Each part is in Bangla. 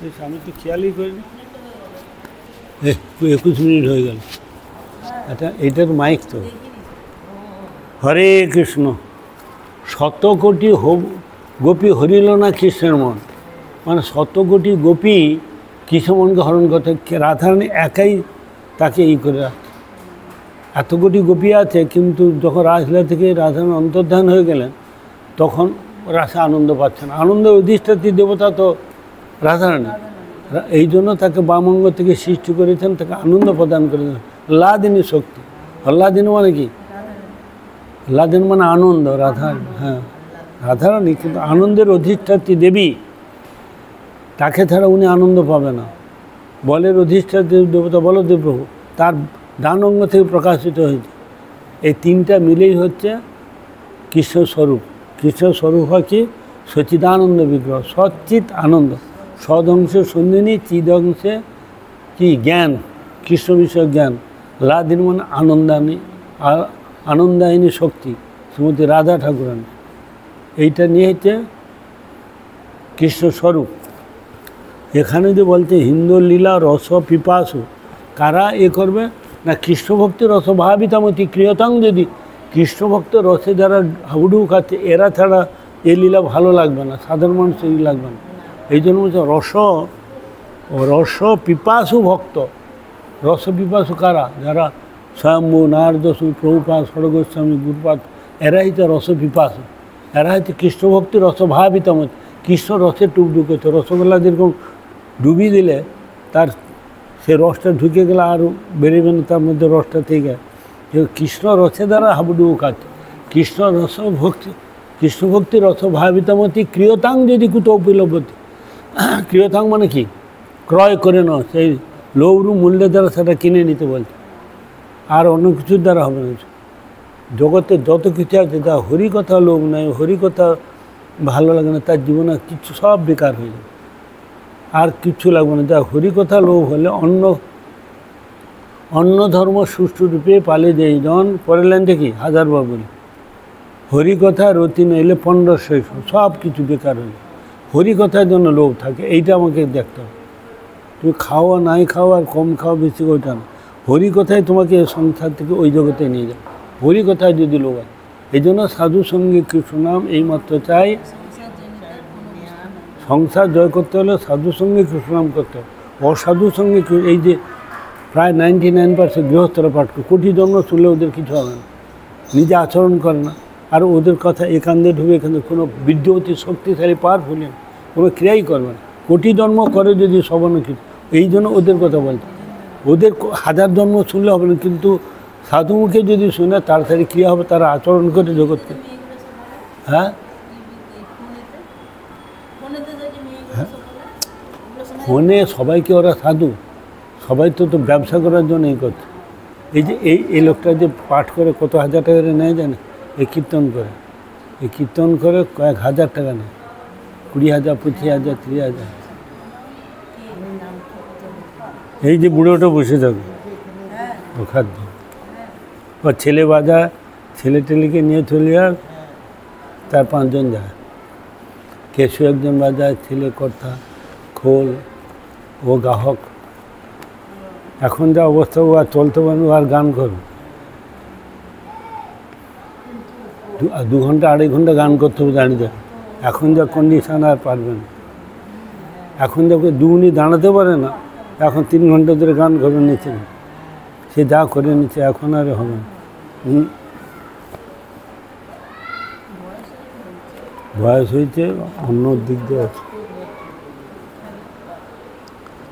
আমি তো খেয়ালই করিনি। 21 মিনিট হয়ে গেল। আচ্ছা, এইটার মাইক তো। হরে কৃষ্ণ। 100 কোটি গোপী হরিল না কৃষ্ণের মন, মানে 100 কোটি গোপী কৃষ্ণ মনকে হরণ করতে, রাধারানী একাই তাকে এই করে রাখে। এত কোটি গোপী আছে, কিন্তু যখন রাসলীলা থেকে রাধারানী অন্তর্ধান হয়ে গেলেন তখন রাসে আনন্দ পাচ্ছে না। আনন্দের অধিষ্ঠাত্রী দেবতা তো রাধারানী, এই জন্য তাকে বামঙ্গ থেকে সৃষ্টি করেছেন, তাকে আনন্দ প্রদান করেছেন। আহ্লাদিনী শক্তি। আহ্লাদিনী মানে কি? আহ্লাদিনী মানে আনন্দ। রাধারানী, হ্যাঁ রাধারানী, কিন্তু আনন্দের অধিষ্ঠাত্রী দেবী, তাকে ছাড়া উনি আনন্দ পাবে না। বলের অধিষ্ঠাত্রী দেবতা বলদেব প্রভু, তার ডান অঙ্গ থেকে প্রকাশিত হয়েছে। এই তিনটা মিলেই হচ্ছে কৃষ্ণস্বরূপ। কৃষ্ণস্বরূপ হয় কি? সচিদানন্দ বিগ্রহ, সচ্চিত আনন্দ। সদ অংশে সন্ধিনী, চিদ অংশে কি? জ্ঞান, কৃষ্ণ বিষয়ক জ্ঞান। লাদিনী মানে আনন্দায়িনী শক্তি, শ্রীমতী রাধা ঠাকুরানী। এইটা নিয়ে হচ্ছে কৃষ্ণস্বরূপ। এখানে যে বলছে হিন্দু লীলা রস পিপাসু, কারা এ করবে না? কৃষ্ণভক্তি রসভাবিতামতি ক্রিয়তাং। যদি কৃষ্ণভক্ত রসে যারা হাবুডুবু খাচ্ছে, এরা ছাড়া এ লীলা ভালো লাগবে না, সাধারণ মানুষ এই লাগবে না। এই জন্য বলছে রস পিপাসু ভক্ত। রস পিপাসু কারা? যারা স্বয়ম্ভু, নারদসু, প্রভুপাদ, ষড়গোস্বামী, গুরুপাদ, এরাই তো রস পিপাসু। এরা হচ্ছে কৃষ্ণভক্তি রসভাবিতামতি, কৃষ্ণ রসে টুকটুক করছে। রসগোল্লা যেরকম ডুবি দিলে তার সে রসটা ঢুকে গেলে আর বেরোবে না, তার মধ্যে রসটা থেকে কৃষ্ণ রসে দ্বারা হাবুডুবু খাচ্ছে। কৃষ্ণভক্তি রসভাবিতামতি ক্রিয়তাং যদি কুতো উপলব্ধি। ক্রিয়তাং মানে কি? ক্রয় করে নাও, সেই লৌরু মূল্যের দ্বারা সেটা কিনে নিতে বলছে। আর অন্য কিছুর দ্বারা হবে না। জগতে যত কিছু আছে, যা হরিকথা লোভ নাই, হরিকথা ভালো লাগে না, তার জীবনে কিছু সব বেকার হয়ে যাবে, আর কিচ্ছু লাগবে না। যা হরিকথা লোভ হলে অন্য ধর্ম সুষ্ঠুরূপে পালে যেই জন পরের লাইনটা কি? 1000বার বলি, হরিকথা রতি নইলে 1500, সব কিছু বেকার হয়ে যায়। হরিকথার জন্য লোভ থাকে, এইটা আমাকে দেখতে হবে। তুমি খাও আর নাই খাও, আর কম খাও বেশি, ওইটা না। হরিকথায় তোমাকে সংসার থেকে ওই জগতে নিয়ে যাবে, হরিকথায় যদি লোভ হয়। এই জন্য সাধু সঙ্গে কৃষ্ণ নাম এইমাত্র চাই। সংসার জয় করতে হলে সাধু সঙ্গে কৃষ্ণ নাম করতে হবে। অসাধু সঙ্গে এই যে প্রায় 99% গৃহস্থরা পাঠ করে, কোটি জন্ম শুনলে ওদের কিছু হবে না, নিজে আচরণ করে না। আর ওদের কথা একান্দে ঢুকে এখানে কোনো বিদ্যুৎ শক্তিশালী পাওয়ারফুল না, কোনো ক্রিয়াই করবে না। কোটি জন্ম করে যদি সবর্ণ কিছু, এই জন্য ওদের কথা বলছে। ওদের 1000 জন্ম শুনলে হবে না, কিন্তু সাধুমুখে যদি শুনে তাড়াতাড়ি ক্রিয়া হবে, তারা আচরণ করে জগৎকে। হ্যাঁ, ফোনে সবাইকে ওরা সাধু, সবাই তো ব্যবসা করার জন্য এই করছে। এই যে এই লোকটা যে পাঠ করে কত 1000 টাকা নেয় জানে, এই কীর্তন করে কয়েক হাজার টাকা নেয়, 20,000, 25,000, 30,000। এই যে বুড়োটা বসে থাকে ও খাদ্য, ও ছেলে বাজায়, ছেলেকে নিয়ে চলে যায়, 4-5 জন যায়। কেশু একজন বাজায়, ছেলে কর্তা, খোল, ও গ্রাহক। এখন যা অবস্থা, ও আর চলতে পারবে, আর গান করবে 2 ঘন্টা 2.5 ঘন্টা গান করতে হবে দাঁড়িয়ে। এখন যা কন্ডিশন, আর পারবে না। এখন যা 2 মিনিট দাঁড়াতে পারে না, এখন 3 ঘন্টা ধরে গান করবে নিচে। সে যা করে নিচ্ছে, এখন আর হবে না। বয়স হয়েছে, অন্য দিক দিয়ে আছে।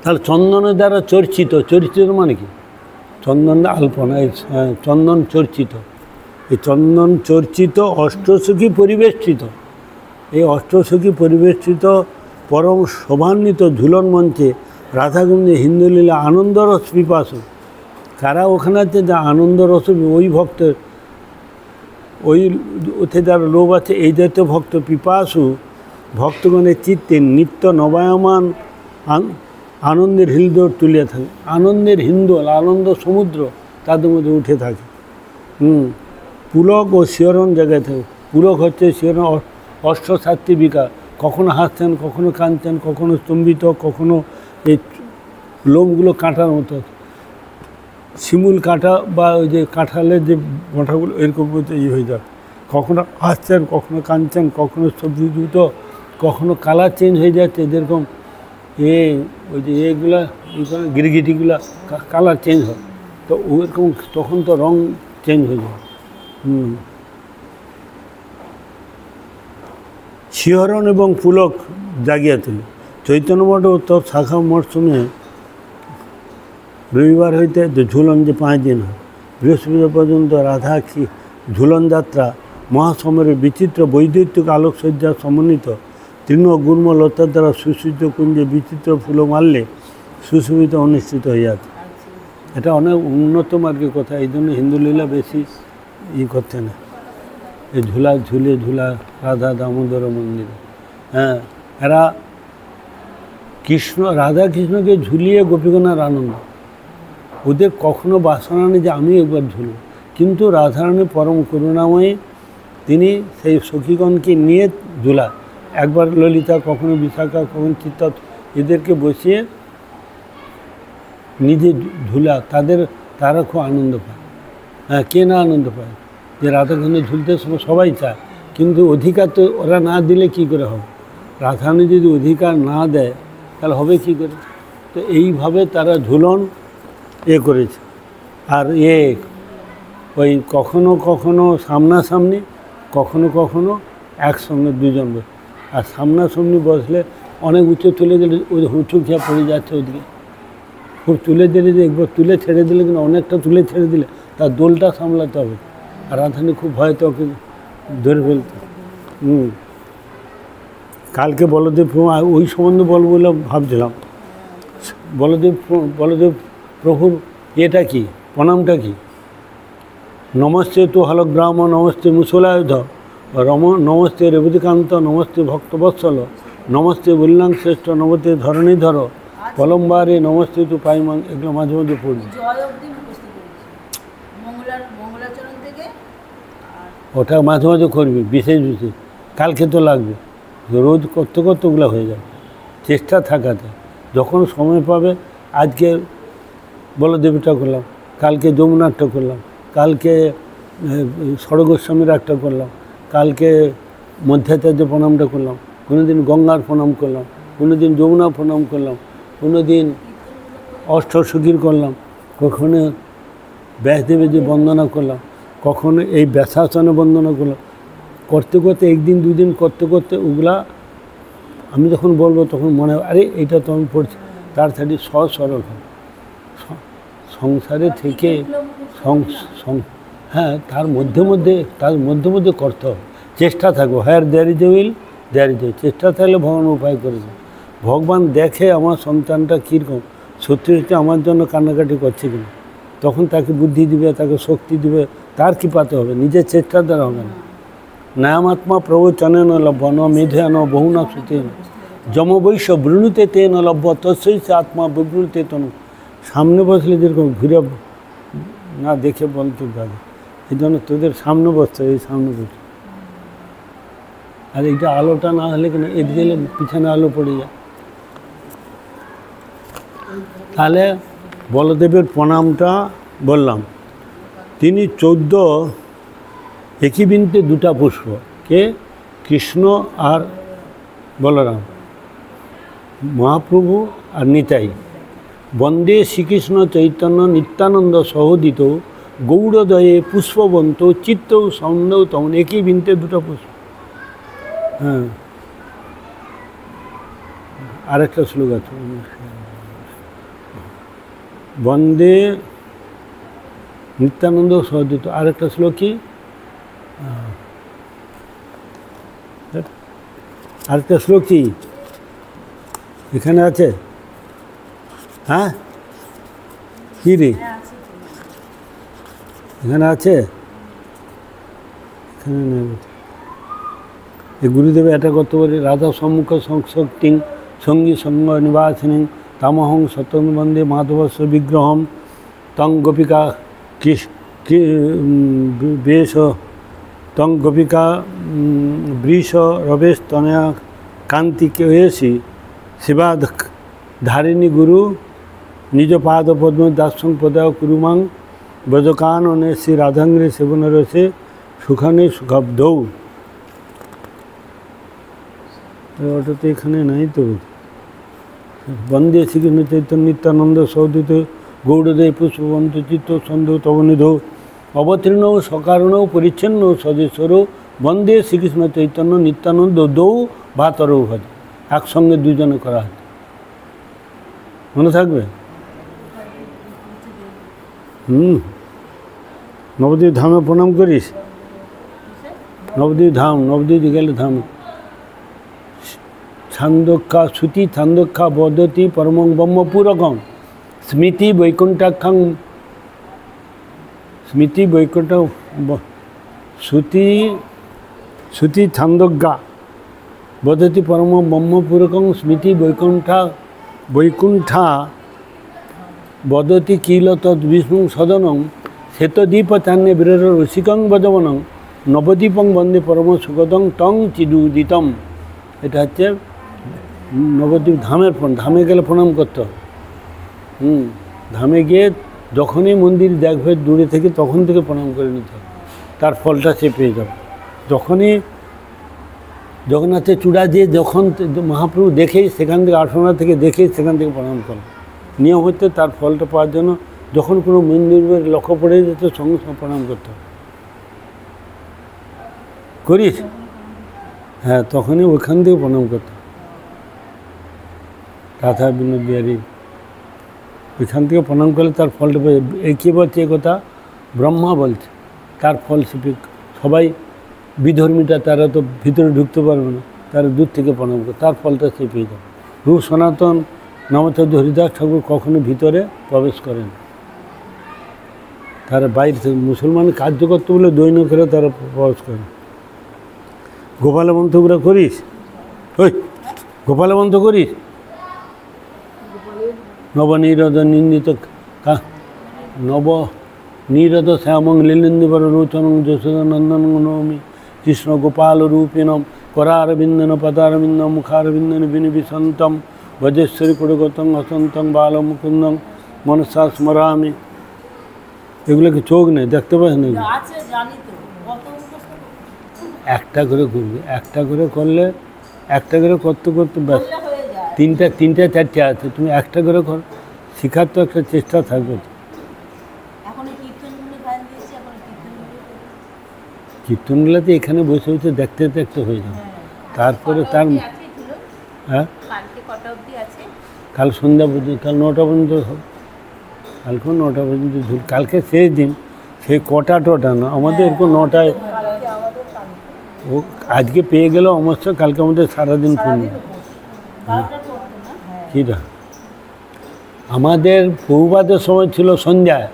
তাহলে চন্দনের দ্বারা চর্চিত মানে কি? চন্দন আলপনা, চন্দন চর্চিত। এই চন্দন চর্চিত অষ্টসখী পরিবেষ্টিত, এই অষ্টসখী পরিবেষ্টিত পরম শোভান্বিত ঝুলন মঞ্চে রাধাকুঞ্জে হিন্দুলীলা আনন্দরস পিপাসু। কারা ওখানে আছে? যা আনন্দরস, ওই ভক্তের, ওই ওতে যার লোভ আছে, এই জাতীয় ভক্ত পিপাসু ভক্তগণের চিত্তে নিত্য নবায়মান আনন্দের হিলদোল তুলিয়া থাকে। আনন্দের হিন্দোল, আনন্দ সমুদ্র তাদের মধ্যে উঠে থাকে। পুলক ও শিহরণ জায়গায় থাকে। পুলক হচ্ছে শিহরণ, অষ্টসাত্ত্বিকা, কখনো হাসছেন, কখনো কাঁদছেন, কখনো স্তম্ভিত, কখনো এই লোমগুলো কাঁটার মতো, শিমুল কাঁটা বা ওই যে কাঁঠালের যে মোটাগুলো এরকম মতো হয়ে যায়। কখনো হাসছেন, কখনো কাঁদছেন, কখনো স্তম্ভিত, কখনো কালার চেঞ্জ হয়ে যাচ্ছে, যেরকম ওই যে এগুলা গিরগিটিগুলা কালার চেঞ্জ হয়, তো ওরকম তখন তো রং চেঞ্জ হয়ে যায়। শিহরণ এবং পুলক জাগিয়া তুলে চৈতন্য মঠ ও তৎ শাখা মঠ শুনে রবিবার হইতে ঝুলন যে 5 দিন হয়, বৃহস্পতিবার পর্যন্ত রাধা ঝুলন যাত্রা মহাসমরের বিচিত্র বৈদ্যুতিক আলোকসজ্জা সমন্বিত তৃণ গুল্ম লতার দ্বারা সুসজ্জিত কুঞ্জে বিচিত্র ফুল মারলে সুশোভিত অনুষ্ঠিত হইয়াছে। এটা অনেক উন্নত মার্গের কথা, এই জন্য হিন্দু লীলা বেশি করছে না, এই ঝুলা রাধা দামোদর মন্দিরে। হ্যাঁ, এরা রাধা কৃষ্ণকে ঝুলিয়ে গোপীগণার আনন্দ, ওদের কখনো বাসনা নেই যে আমি একবার ঝুলব, কিন্তু রাধারানী পরম করুণাময়ী, তিনি সেই সখীগণকে নিয়ে ঝুলা, একবার ললিতা, কখনো বিশাখা, কখনো চিত্তা, এদেরকে বসিয়ে নিজে ঝুলা, তারা খুব আনন্দ পায়। হ্যাঁ, কে না আনন্দ পায় যে রাধাকৃষ্ণ ঝুলতে সময় সবাই চায়, কিন্তু অধিকার তো ওরা না দিলে কি করে হবে? রাধারানী যদি অধিকার না দেয় তাহলে হবে কি করে? তো এইভাবে তারা ঝুলন করেছে। আর ওই কখনো কখনো সামনাসামনি, কখনো কখনো একসঙ্গে দুজন বসে, আর সামনাসামনি বসলে অনেক উঁচু তুলে দিলে ওই হুঁচু খেয়ে পড়ে যাচ্ছে, ওদিকে খুব তুলে দিলে যে একবার তুলে ছেড়ে দিলে, কিন্তু অনেকটা তুলে ছেড়ে দিলে তার দোলটা সামলাতে হবে, আর রাধারানী খুব ভয়তে ওকে ধরে ফেলতে। কালকে বলদেব ওই সম্বন্ধে বলবো বলে ভাবছিলাম। বলদেব প্রভুর এটা কি, প্রণামটা কি? নমস্তে তু হলগ্রাম, নমস্তে মুসলায়ুধ, নমস্তে রেবতীকান্ত, নমস্তে ভক্তবৎসল, নমস্তে বল্লাং শ্রেষ্ঠ, নমস্তে ধরণীধর, কলম্বারে নমস্তে তু পাইমাং। এগুলো মাঝে মাঝে পড়ি, ওটা মাঝে মাঝে করবি, বিশেষ বিশেষ কালকে তো লাগবে, রোজ করতে করতে ওগুলো হয়ে যাবে। চেষ্টা থাকাতে যখন সময় পাবে, আজকে বলদেবটা করলাম, কালকে যমুনারটা করলাম, কালকে ষড়গোস্বামীর একটা করলাম, কালকে মধ্যাচার্য প্রণামটা করলাম, কোনো দিন গঙ্গার প্রণাম করলাম, কোনো দিন যমুনা প্রণাম করলাম, কোনো দিন অষ্টসখীর করলাম, কখনো ব্যাসদেবের যে বন্দনা করলাম, কখনো এই ব্যাসাসনে বন্দনা করলাম। করতে করতে একদিন দুদিন করতে করতে ওগুলা আমি যখন বলবো তখন মনে হয় আরে এইটা তো আমি পড়ছি, তাড়াতাড়ি সহজ সরল হয়। সংসারে থেকে হ্যাঁ, তার মধ্যে মধ্যে করতে হবে, চেষ্টা থাকবো। হ্যাঁ, there is a will, there is a, চেষ্টা থাকলে ভগবান উপায় করে দেয়। ভগবান দেখে আমার সন্তানটা কীরকম, সত্যি সত্যি আমার জন্য কান্নাকাটি করছে কিনা, তখন তাকে বুদ্ধি দিবে, তাকে শক্তি দিবে, তার কৃপাতে হবে, নিজের চেষ্টার দ্বারা হবে না। নায়ামাত্মা প্রবচনেন লভ্য, ন মেধেন বহুনা সুতেন, যমবৈশ্য বৃণুতে তেন লভ্য, তস্যই সে আত্মা বিবৃতে তনু। সামনে বসলে যেরকম ঘুরে না দেখে বলতে পারে, এই জন্য তোদের সামনে বসতে, এই সামনে বসতে। আর এইটা আলোটা না হলে কেন, এদিকে গেলে পিছনে আলো পড়ে যায়। তাহলে বলদেবের প্রণামটা বললাম। তিনি 14 একই বিনতে 2টা পুষ্প, কে? কৃষ্ণ আর বলরাম, মহাপ্রভু আর নিতাই। বন্দে শ্রীকৃষ্ণ চৈতন্য নিত্যানন্দ সহোদিত গৌড়দয়ে পুষ্পবন্ত চিত্ত সৌন্দৌ তমন। একই বিনতে 2টা পুষ্প। হ্যাঁ, আরেকটা শ্লোক আছে, বন্দে নিত্যানন্দ সহোদিত। আরেকটা শ্লোক কি? আরেকটা শ্লোক কি এখানে আছে? হ্যাঁ, কি রে এখানে আছে? এখানে এই গুরুদেবে এটা করতে পারি। রাধা সম্মুখ সংশক্তি সঙ্গী সঙ্গ নিবাসিনী তামহং সত্যম বন্দে মাধবস্ব বিগ্রহম তং গোপিকা বেশ তং গোপিকা বৃষ রবেশ তনয়া কান্তিকে হয়েছি শিবা ধারিণী গুরু নিজ পাদ পদ্ম দার্শন প্রদায় কুরুমাং ব্রজকাননে শ্রী রাধাঙ্গ্রে সেবন রসে সুখানে সুখাব্দৌ। ওটা তো এখানে নাই তো। বন্দে শ্রীকৃষ্ণ চৈতন্য নিত্যানন্দ সৌদিত গৌড়দেব পুষ্পবন্ত চিত্ত সন্ধ তবনিধ অবতীর্ণ সকারণ পরিচ্ছন্ন সদেশ্বর বন্দে শ্রীকৃষ্ণ চৈতন্য নিত্যানন্দ দৌ ভাতরৌ ভজ। একসঙ্গে দুজনে করা হয়, মনে থাকবে। নবদ্বীপ ধামে প্রণাম করিস? নবদ্বীপ ধাম, নবদ্বীপ গেলে ধাম। ছান্দোক্ষা শ্রুতি ছান্দোক্ষা বদতি পরমং ব্রহ্মপুরকং স্মৃতি বৈকুণ্ঠাখ্যাং স্মৃতি বৈকুণ্ঠ শ্রুতি শ্রুতি ছান্দোজ্ঞা বদতি পরম ব্রহ্মপুরকং স্মৃতি বৈকুণ্ঠা বদতি কিল তদ বিষ্ণু সদনং শ্বেতদ্বীপ চান্নে বীরের রসিকং বজবনং নবদ্বীপং বন্দে পরম সুগতং টং চিদুদিতম। এটা হচ্ছে নবদ্বীপ ধামের ধামে গেলে প্রণাম করতে হবে। ধামে গিয়ে যখনই মন্দির দেখবে দূরে থেকে তখন থেকে প্রণাম করে নিতে হবে, তার ফলটা সে পেয়ে যাবে। যখনই জগন্নাথের চূড়া দিয়ে যখন মহাপ্রভু দেখেই সেখান থেকে আসনা থেকে দেখেই সেখান থেকে প্রণাম করে নিয়ম হচ্ছে তার ফলটা পাওয়ার জন্য যখন কোনো মন্দিরের লক্ষ্য পড়ে যেত সঙ্গে সঙ্গে প্রণাম করতে হবে। করিস? হ্যাঁ, তখনই ওইখান থেকে প্রণাম করতে হবে। রাধা বিনোদ বিহারী ওইখান থেকে প্রণাম করলে তার ফলটা পেয়ে। এই কী বলছে এ কথা? ব্রহ্মা বলছে তার ফল সবাই বিধর্মীটা তারা তো ভিতরে ঢুকতে পারবে না, তারা দূর থেকে প্রণাম করে তার ফলটা সে পেয়ে যাবে। রূপ সনাতন নামাচার্য হরিদাস ঠাকুর কখনো ভিতরে প্রবেশ করেন, তারা বাইরে থেকে মুসলমান কার্য করতে বলে দৈন্য করে তারা প্রবেশ করেন। গোপাল মন্ত্রগুলো করিস? ওই গোপাল মন্ত্র করিস? নবনীরদ নিন্দিত নবনীরদ শ্যামং লীলেন্দুবর রোচনং যশোদানন্দন নৌমি কৃষ্ণ গোপাল রূপিণম করারবিন্দন পদারবিন্দ মুখারবিন্দন বিনিবিসন্তম ভজেশ্বরী পুরগতং অসন্তং বালমুকুন্দং মনসা স্মরামি। এগুলো কি চোখ নেই, দেখতে পাস না? একটা করে করবি, একটা করে করলে একটা করে করতে করতে ব্যাস তিনটা চারটে আছে, তুমি একটা করে কর। শেখার তো একটা চেষ্টা থাকবে। কীর্তনগুলোতে এখানে বসে বসে দেখতে দেখতে হয়ে যাবে। তারপরে তার হ্যাঁ কাল সন্ধ্যা পর্যন্ত, কাল 9টা পর্যন্ত হবে। কালকে 9টা পর্যন্ত কালকে শেষ দিন, সেই কটা না আমাদের এরকম 9টায় ও আজকে পেয়ে গেল অবশ্য, কালকে আমাদের সারাদিন পূর্ণ। কীটা আমাদের বহুবাদের সময় ছিল সন্ধ্যায়।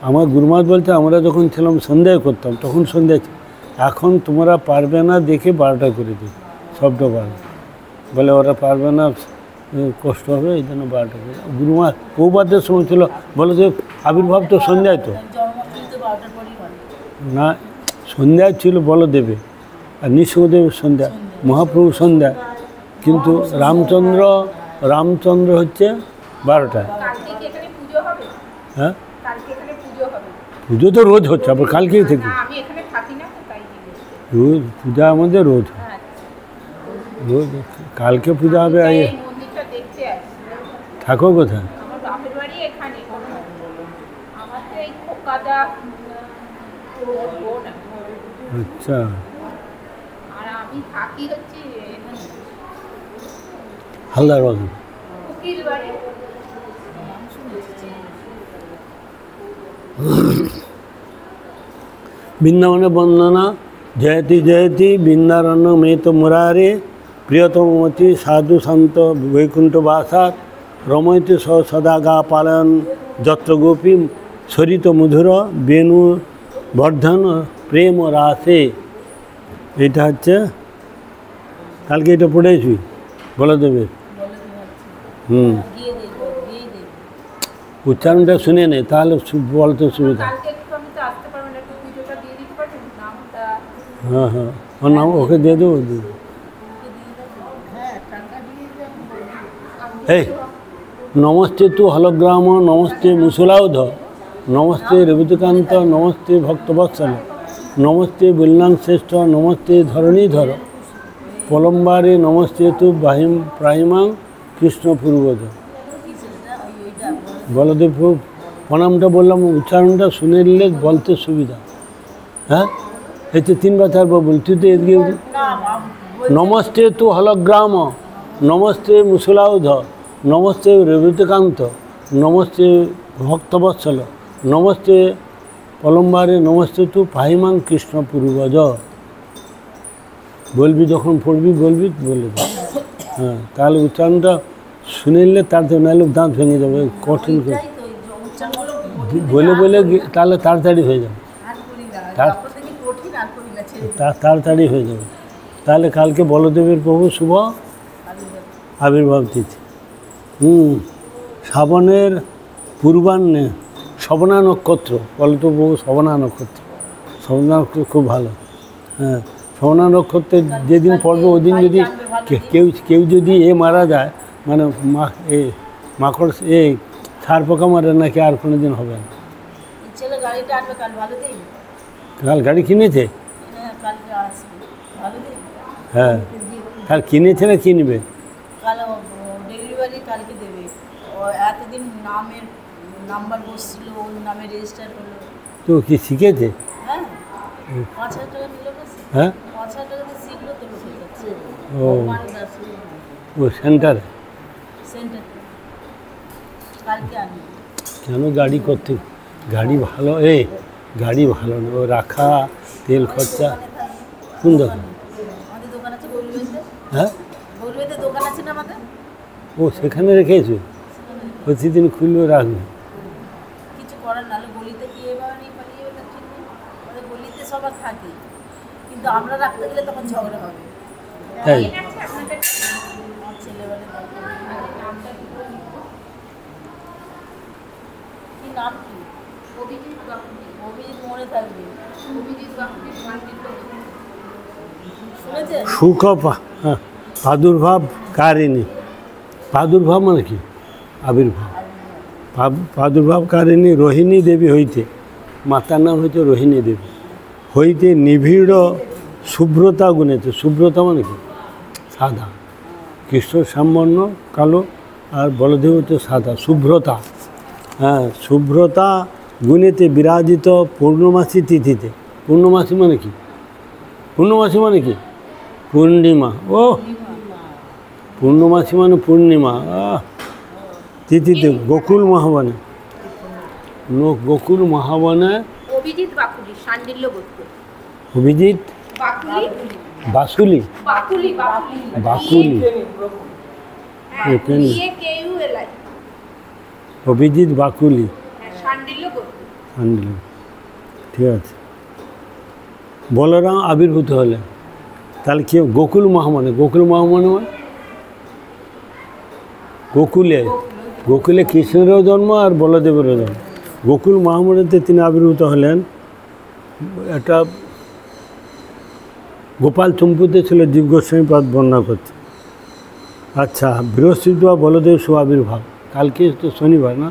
আমার গুরুমাত বলতে আমরা যখন ছিলাম সন্ধ্যায় করতাম, তখন সন্ধ্যায়। এখন তোমরা পারবে না দেখে 12টা করে দিই, সবটা 12 বলে ওরা পারবে না, কষ্ট হবে, এই জন্য 12টা করে। গুরুমাত বহুবাদের সময় ছিল বলে যে আবির্ভাব তো সন্ধ্যায়, তো না সন্ধ্যায় ছিল বলো দেবে, আর নৃসিংহদেবের সন্ধ্যা, মহাপ্রভু সন্ধ্যা, কিন্তু রামচন্দ্র হচ্ছে 12টায়। হ্যাঁ পুজো তো রোজ হচ্ছে, আবার কালকেই থেকে রোজ পূজা আমাদের রোজ রোজ। কালকে পূজা হবে। থাকো কোথায়? আচ্ছা, হালদার বাগান। বৃন্দাবনে বন্দনা জয়তি জয়তি বৃন্দারণ্য মেত মুরারে প্রিয়তমতি সাধু শান্ত বৈকুণ্ঠ বাসাত রময়তি সদা গা পালন যত্র গোপী সরিত মধুর বেণু বর্ধন প্রেম রাসে। এটা হচ্ছে কালকে এটা পড়েছি বলে দেবে। উচ্চারণটা শুনে নে, তাহলে বলতে সুবিধা। হ্যাঁ হ্যাঁ, ওর নাম ওকে দিয়ে দেবো। এই নমস্তে তু হলগ্রাম, নমস্তে মুসলাউধ, নমস্তে রবিকান্ত, নমস্তে ভক্তবৎসল, নমস্তে বিল্লাং শ্রেষ্ঠ, নমস্তে ধরণীধর, পলম্বারে নমস্তে তু প্রাহিমাং কৃষ্ণ পূর্বজ। বলদেব প্রণামটা বললাম, উচ্চারণটা শুনে নিলে বলতে সুবিধা। হ্যাঁ, এই তো 3 বা 4 বার বল, তুই তো এদিকে নমস্তে তু হলগ্রাম, নমস্তে মুসলাউধ, নমস্তে রবিকান্ত, নমস্তে ভক্তবৎসল, নমস্তে পলম্বারে নমস্তে তু পাহিমাং কৃষ্ণ পূর্বজ। বলবি, যখন পড়বি বলবি, বলে দে। হ্যাঁ, তাহলে উচ্চারণটা শুনে নিলে তাড়াতাড়ি, নাহলে দাঁত ভেঙে যাবে, কঠিন করে বলে বলে তাহলে তাড়াতাড়ি হয়ে যাবে, তাড়াতাড়ি হয়ে যাবে। তাহলে কালকে বলদেবের প্রভু শুভ আবির্ভাব তিথি। শ্রাবণের পূর্বাহ্নে শবনা নক্ষত্র, বলদেব প্রভু শবনা নক্ষত্র, শবনা নক্ষত্র খুব ভালো। হ্যাঁ, শবনা নক্ষত্রের যেদিন পড়বে ওই দিন যদি কেউ যদি মারা যায়, মানে মাকড় ছাড় পোকা মারে, নাকি আর কোনো দিন হবে না। কাল গাড়ি কিনেছে? হ্যাঁ, কাল কিনেছে না কিনবে? তো কি শিখেছে? হ্যাঁ, ও সেন্টারে কেন গাড়ি করতে? গাড়ি ভালো, গাড়ি ভালো না, ও রাখা, তেল খরচা। কোন দোকান? হ্যাঁ, ও সেখানে রেখেছো? প্রতিদিন খুলবে, রাখবে। কিছু করার নাহলে গলিতে কি এভাবে নেই, পালিয়ে গলিতে সবার থাকে, কিন্তু আমরা রাখতে গেলে তখন ঝগড়া হবে। তাই কি নাম কি? অভিজিৎ বাকুলি। অভিজিৎ মনে থাকবে। অভিজিৎ বাকুলি শুনেছেন? সুখ প্রাদুর্ভাব কারিণী। প্রাদুর্ভাব মানে কি? আবির্ভাব। প্রাদুর্ভাবকারিণী রোহিণী দেবী হইতে, মাতার নাম হচ্ছে রোহিণী দেবী, হইতে নিবিড় শুভ্রতা গুণেতে। শুভ্রতা মানে কি? সাদা। কৃষ্ণ শ্যামবর্ণ কালো, আর বলদেব হচ্ছে সাদা, শুভ্রতা। হ্যাঁ, শুভ্রতা গুণেতে বিরাজিত পূর্ণমাসী তিথিতে। পূর্ণমাসী মানে কি? পূর্ণমাসী মানে কি? পূর্ণিমা। ও, পূর্ণমাসী মানে পূর্ণিমা। তিথিতে গোকুল মহাবনে, গোকুল মহাবনে অভিজিৎ বাকুলি, শাণ্ডিল্য গোত্র। অভিজিৎ বাসুলি, বাকুলি, অভিজিৎ বাকুলি, শাণ্ডিল্য। ঠিক আছে। বলরাম আবির্ভূত হলেন, তাহলে কি গোকুল মহাবনে? গোকুল মহাবনে গোকুলে কৃষ্ণেরও জন্ম আর বলদেবেরও জন্ম। গোকুল মহাবনেতে তিনি আবির্ভূত হলেন। একটা গোপাল চম্পুতে ছিল, জীব গোস্বামী পাদ বর্ণনা করছে। আচ্ছা, বৃহস্পতিবার বলদেব শুভ আবির্ভাব। কালকে তো শনিবার না,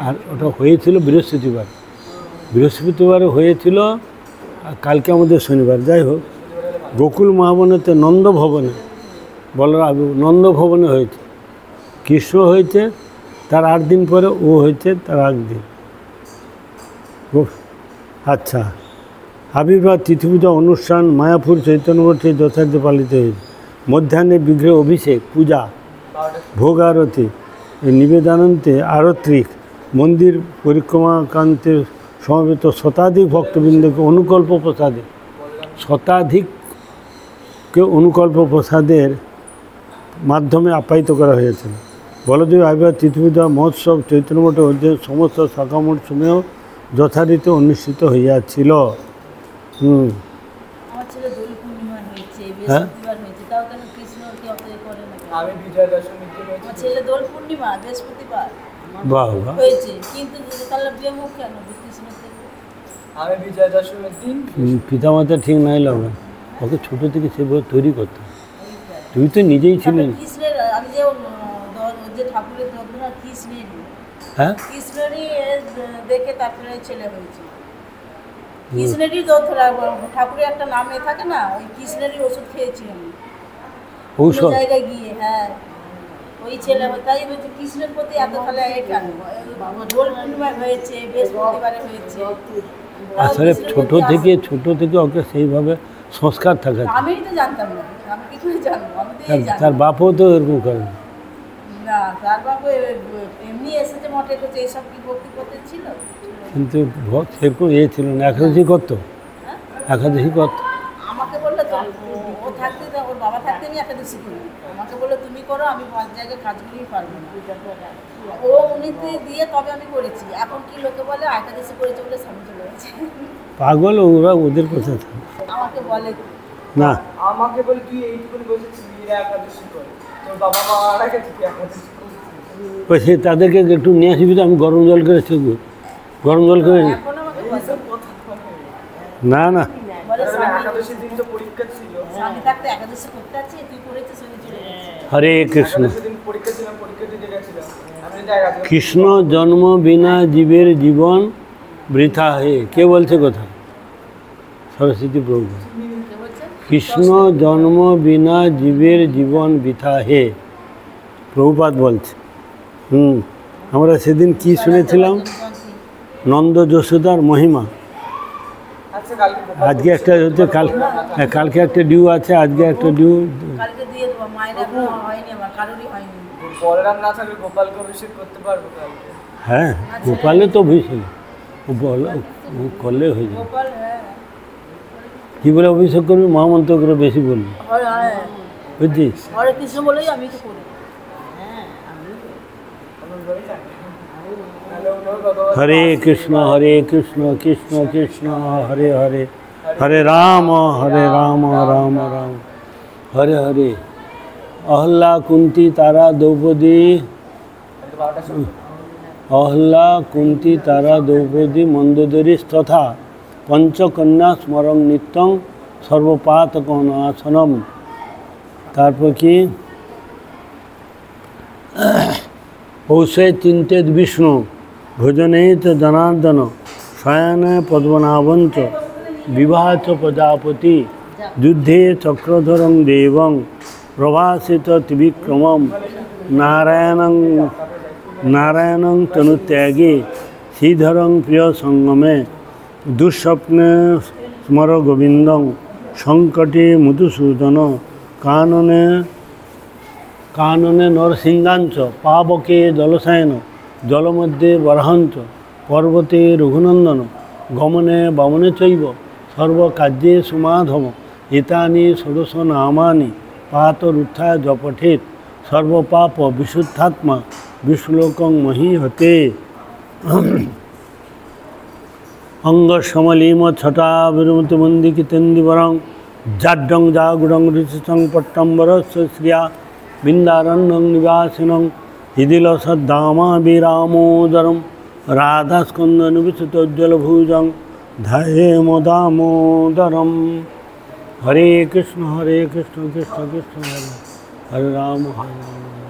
আর ওটা হয়েছিল বৃহস্পতিবার। বৃহস্পতিবারে হয়েছিল, আর কালকে আমাদের শনিবার। যাই হোক, গোকুল মহাবনেতে নন্দভবনে বলরাম নন্দভবনে হয়েছে। কৃষ্ণ হয়েছে তার 8 দিন পরে, ও হয়েছে তার 8 দিন। আচ্ছা, আবির্ভাব তিথিপূজা অনুষ্ঠান মায়াপুর চৈতন্যমঠে যথার্থে পালিত হয়েছে। মধ্যাহ্নে বিগ্রহ অভিষেক, পূজা, ভোগ আরতি, নিবেদনান্তে আরত্রিক, মন্দির পরিক্রমাকান্তে সমবেত শতাধিক ভক্তবৃন্দকে অনুকল্প প্রসাদে, শতাধিককে অনুকল্প প্রসাদের মাধ্যমে আপ্যায়িত করা হয়েছিল। বলদেব আবির্ভাব তিথিপূজা মহোৎসব চৈতন্যমঠের অধীনে সমস্ত শাখামঠ সময়েও যথারীতি অনুষ্ঠিত হইয়াছিল। হ্যাঁ, বাহ বাহ। পিতামাতা ঠিক নাই লাগবে, ওকে ছোটো থেকে সেভাবে তৈরি করতে। তুই তো নিজেই ছিলেন। যে ঠাকুরের যত্ন কৃষ্ণেরই, হ্যাঁ কৃষ্ণেরই দেখে তারপরে ছেলে হয়েছে। কৃষ্ণেরই ঠাকুরের একটা নামে থাকে না, ওই কৃষ্ণেরই ওষুধ খেয়েছি আমি ঔষধ জায়গায় গিয়ে। হ্যাঁ, ওই ছেলে তাই বলছে কৃষ্ণের প্রতি এত তাহলে কেন? দোল পূর্ণিমায় হয়েছে, বৃহস্পতিবারে হয়েছে। আসলে ছোট থেকে ওকে সেইভাবে সংস্কার থাকে। আমি তো জানতাম না, আমি কি করে জানবো? আমি তো এই জানি তার বাপও তো এরকম করে না, তার বাবু এমনি এসেছে মঠে করছে, এইসব কি ভক্তি করতে ছিল। কিন্তু সেরকম ছিল না। একাদশী করতো, হ্যাঁ, একাদশী করতো। আমাকে বললো তো ও থাকতে, ওর বাবা থাকতে আমি একাদশী করি। আমাকে বললো তুমি করো, আমি 5 জায়গায় কাজগুলোই পারবো না। ও উনিতে দিয়ে তবে আমি করেছি। এখন কি লোকে বলে একাদশী করেছে বলে স্বামী চলে গেছে। পাগল ওরা, ওদের কথা আমাকে বলে না। আমাকে বলে তুই এইটুকুনি বসেছিলি একাদশী করে, তোর বাবা মা মারা গেছে, তুই একাদশী করছিস। সে তাদেরকে একটু নিয়ে আসবি তো, আমি গরম জল করে শিখবো, গরম জল করে। এখন আমাকে বলে না না, একাদশীর দিন তো পরীক্ষা ছিল, স্বামী থাকতে একাদশী করতে আছে, তুই করেছিস উনি চলে গেছে। হরে কৃষ্ণ। একাদশীর দিন পরীক্ষা ছিল, পরীক্ষা দিতে গেছিলাম আমি। জায়গা কৃষ্ণ জন্ম বিনা জীবের জীবন বৃথা হে। কে বলছে কথা? সরস্বতী প্রভু। কে বলছে? কৃষ্ণ জন্ম বিনা জীবের জীবন বৃথা হে, প্রভুপাদ বলছে। আমরা সেদিন কি শুনেছিলাম? নন্দ যশোদার মহিমা। আচ্ছা, কালকে আজকে একটা হচ্ছে, কালকে একটা ডিউ আছে, আজকে একটা ডিউ। কালকে দিয়ে দেবো, মায়ের এখনো হয়নি, আমার কারোরই হয়নি। বলরাম না থাকলে গোপালকে অভিষেক করতে পারবো কালকে। হ্যাঁ, গোপালে তো অভিষেক ও করলে হয়ে যাবে। গোপাল, হ্যাঁ কী বলে অভিষেক করবি? মহামন্ত্র করে বেশি বলবি, হ্যাঁ, বুঝছিস? হরে কৃষ্ণ বলেই আমি তো করি। হ্যাঁ, আমি হরে কৃষ্ণ কৃষ্ণ কৃষ্ণ হরে হরে, হরে রাম রাম রাম হরে হরে। অহল্লা কুন্তি তারা দ্রৌপদী, অহল্লা কুন্তি তারা দ্রৌপদী মন্দোদরী তথা পঞ্চকন্যা স্মরং নিত্যং সর্বপাতকনাশনম। তারপর কি? পৌষে চিন্তেত বিষ্ণু ভোজনেত জনার্দন শয়নে পদ্মনাভঞ্চ বিবাহ প্রজাপতি যুদ্ধে চক্রধরং দেবং প্রভাসিত ত্রিবিক্রমম নারায়ণং তনুত্যাগে শ্রীধরং প্রিয় সঙ্গমে দুঃস্বপ্নে স্মর গোবিন্দং সংকটে মধুসূদন কাননে নরসিংহাঞ্চ পাবকে জলসায়ন জলমধ্যে বরাহঞ্চ পর্বতে রঘুনন্দন গমনে বামনে চৈব সর্বকার্যে সুমাধব এতানি ষোড়শ নামানি পাতরুত্থায় জপঠেত সর্বপাপ বিশুদ্ধাত্মা বিশ্লোকং মহীহতে। অঙ্গসমলীম ছটা বিরমতি মন্দিকিতেন্দিবরং জাড্ডং জাগুডং ঋষিসং পট্টম্বরস্য শ্রিয়া বৃন্দারণ্যং নিবাসিনং হৃদিলসদ্দামা বিরামোদরম রাধাস্কন্দনুবিসুতোজ্জ্বলভুজং ধ্যায়েম দামোদরম। হরে কৃষ্ণ কৃষ্ণ কৃষ্ণ হরে হরে রাম হরে রাম।